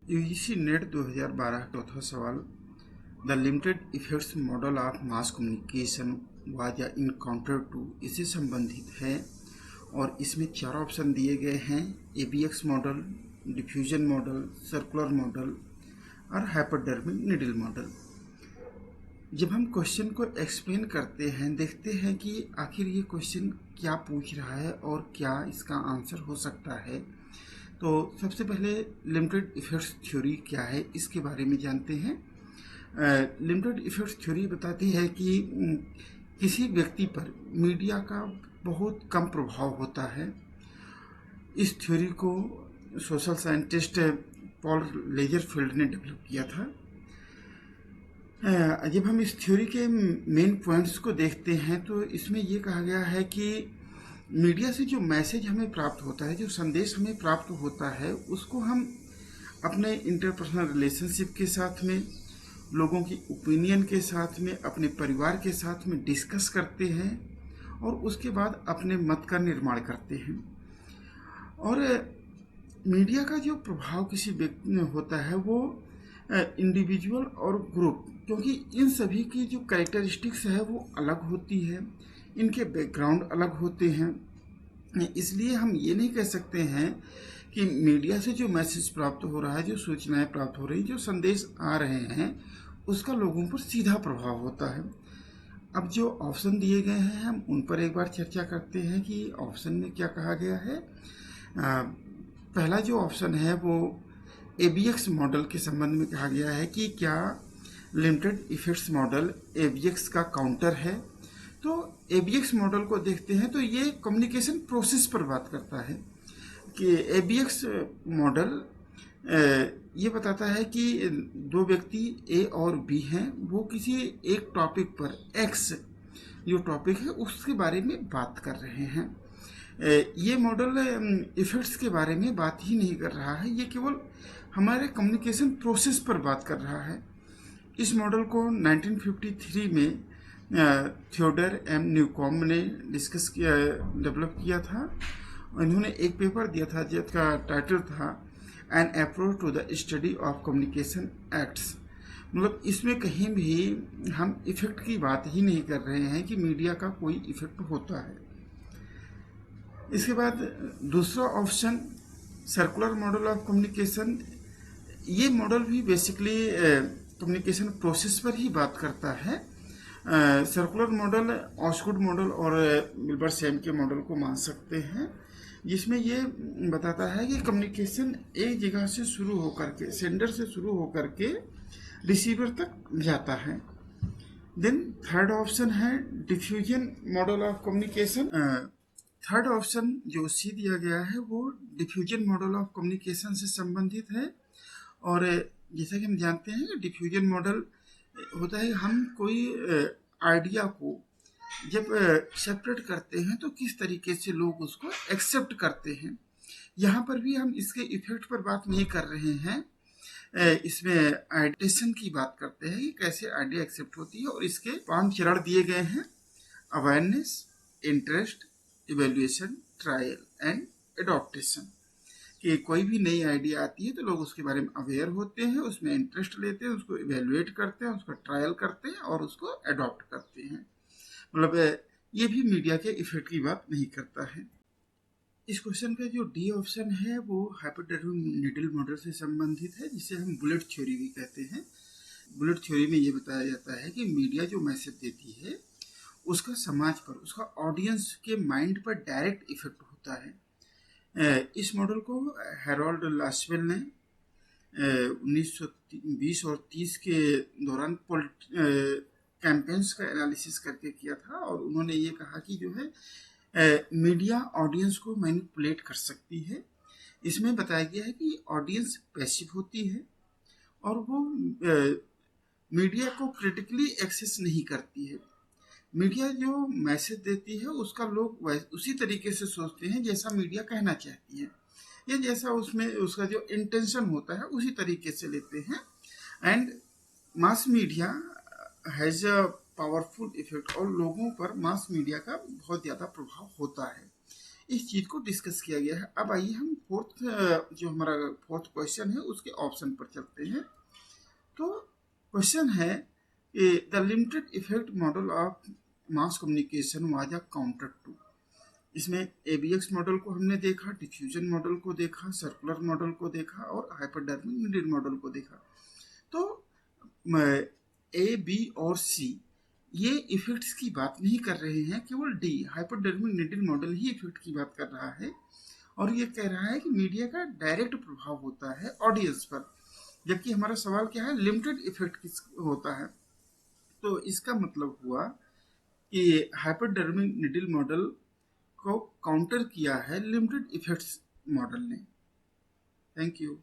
UGC net 2012 चौथा सवाल। The limited effects model of mass communication was encounter to इससे संबंधित है और इसमें 4 ऑप्शन दिए गए हैं: ABX model, diffusion model, circular model और हाइपोडर्मिक निडल मॉडल। जब हम क्वेश्चन को एक्सप्लेन करते हैं, देखते हैं कि आखिर ये क्वेश्चन क्या पूछ रहा है और क्या इसका आंसर हो सकता है। तो सबसे पहले लिमिटेड इफेक्ट्स थ्योरी क्या है, इसके बारे में जानते हैं। लिमिटेड इफेक्ट्स थ्योरी बताती है कि किसी व्यक्ति पर मीडिया का बहुत कम प्रभाव होता है। इस थ्योरी को सोशल साइंटिस्ट पॉल लेजरफील्ड ने डेवलप किया था। जब हम इस थ्योरी के मेन पॉइंट्स को देखते हैं तो इसमें ये कहा गया है कि मीडिया से जो मैसेज हमें प्राप्त होता है, जो संदेश हमें प्राप्त होता है, उसको हम अपने इंटरपर्सनल रिलेशनशिप के साथ में, लोगों की ओपिनियन के साथ में, अपने परिवार के साथ में डिस्कस करते हैं और उसके बाद अपने मत का निर्माण करते हैं। और मीडिया का जो प्रभाव किसी व्यक्ति में होता है वो इंडिविजुअल और ग्रुप, क्योंकि इन सभी की जो कैरेक्टरिस्टिक्स है वो अलग होती है, इनके बैकग्राउंड अलग होते हैं। इसलिए हम ये नहीं कह सकते हैं कि मीडिया से जो मैसेज प्राप्त हो रहा है, जो सूचनाएं प्राप्त हो रही, जो संदेश आ रहे हैं, उसका लोगों पर सीधा प्रभाव होता है। अब जो ऑप्शन दिए गए हैं हम उन पर एक बार चर्चा करते हैं कि ऑप्शन में क्या कहा गया है। पहला जो ऑप्शन है वो एबीएक्स मॉडल के संबंध में कहा गया है कि क्या लिमिटेड इफेक्ट्स मॉडल एबीएक्स का काउंटर है। तो एबीएक्स मॉडल को देखते हैं तो ये कम्युनिकेशन प्रोसेस पर बात करता है कि एबीएक्स मॉडल ये बताता है कि दो व्यक्ति ए और बी हैं, वो किसी एक टॉपिक पर एक्स जो टॉपिक है उसके बारे में बात कर रहे हैं। ये मॉडल इफेक्ट्स के बारे में बात ही नहीं कर रहा है, ये केवल हमारे कम्युनिकेशन प्रोसेस पर बात कर रहा है। इस मॉडल को 1953 में थियोडर एम न्यूकॉम्ब ने डेवलप किया था। इन्होंने एक पेपर दिया था जिसका टाइटल था an approach to the study of communication acts. मतलब इसमें कहीं भी हम इफेक्ट की बात ही नहीं कर रहे हैं कि मीडिया का कोई इफेक्ट होता है। इसके बाद दूसरा option circular model of communication. ये मॉडल भी बेसिकली कम्युनिकेशन प्रोसेस पर ही बात करता है। सर्कुलर मॉडल ऑस्गुड मॉडल और विल्बर सैम के मॉडल को मान सकते हैं, जिसमें ये बताता है कि कम्युनिकेशन एक जगह से शुरू होकर के, सेंडर से शुरू होकर के रिसीवर तक जाता है। देन थर्ड ऑप्शन है diffusion model of communication. Third option जो सी दिया गया है वो डिफ्यूजन मॉडल ऑफ कम्युनिकेशन से संबंधित है। और जैसा कि हम जानते हैं कि डिफ्यूजन मॉडल होता है, हम कोई आइडिया को जब सेपरेट करते हैं तो किस तरीके से लोग उसको एक्सेप्ट करते हैं। यहाँ पर भी हम इसके इफेक्ट पर बात नहीं कर रहे हैं, इसमें आइडिएशन की बात करते हैं कि कैसे आइडिया एक्सेप्ट होती है। और इसके 5 चरण दिए गए हैं: awareness, interest, evaluation, trial and adaptation. कि कोई भी नई आइडिया आती है तो लोग उसके बारे में अवेयर होते हैं, उसमें इंटरेस्ट लेते हैं, उसको इवेल्युएट करते हैं, उसका ट्रायल करते हैं और उसको अडॉप्ट करते हैं। मतलब ये भी मीडिया के इफेक्ट की बात नहीं करता है। इस क्वेश्चन का जो डी ऑप्शन है वो हाइपोडर्मिक निडल मॉडल से संबंधित है, जिसे हम बुलेट थ्योरी भी कहते हैं। बुलेट थ्योरी में ये बताया जाता है कि मीडिया जो मैसेज देती है उसका समाज पर, उसका ऑडियंस के माइंड पर डायरेक्ट इफेक्ट होता है। इस मॉडल को हैरोल्ड लासवेल ने 1920 और 30 के दौरान कैंपेन्स का एनालिसिस करके किया था। और उन्होंने ये कहा कि जो है मीडिया ऑडियंस को मैनिपुलेट कर सकती है। इसमें बताया गया है कि ऑडियंस पैसिव होती है और वो मीडिया को क्रिटिकली एक्सेस नहीं करती है। मीडिया जो मैसेज देती है उसका लोग उसी तरीके से सोचते हैं जैसा मीडिया कहना चाहती है, या जैसा उसमें उसका जो इंटेंशन होता है उसी तरीके से लेते हैं। And mass media has a powerful effect, और लोगों पर मास मीडिया का बहुत ज़्यादा प्रभाव होता है। इस चीज़ को डिस्कस किया गया है। अब आइए हम जो हमारा फोर्थ क्वेश्चन है उसके ऑप्शन पर चलते हैं। तो क्वेश्चन है the limited effect model of mass communication was a counter to. इसमें एबीएक्स मॉडल को हमने देखा, डिफ्यूजन मॉडल को देखा, सर्कुलर मॉडल को देखा और हाइपरडर्मिक नीडल मॉडल को देखा। तो ए, बी और सी ये इफेक्ट्स की बात नहीं कर रहे हैं, केवल डी हाइपरडर्मिक नीडल मॉडल ही इफेक्ट की बात कर रहा है और ये कह रहा है कि मीडिया का डायरेक्ट प्रभाव होता है ऑडियंस पर, जबकि हमारा सवाल क्या है, लिमिटेड इफेक्ट किस होता है। तो इसका मतलब हुआ कि हाइपरडर्मिक नीडल मॉडल को काउंटर किया है लिमिटेड इफेक्ट्स मॉडल ने। Thank you.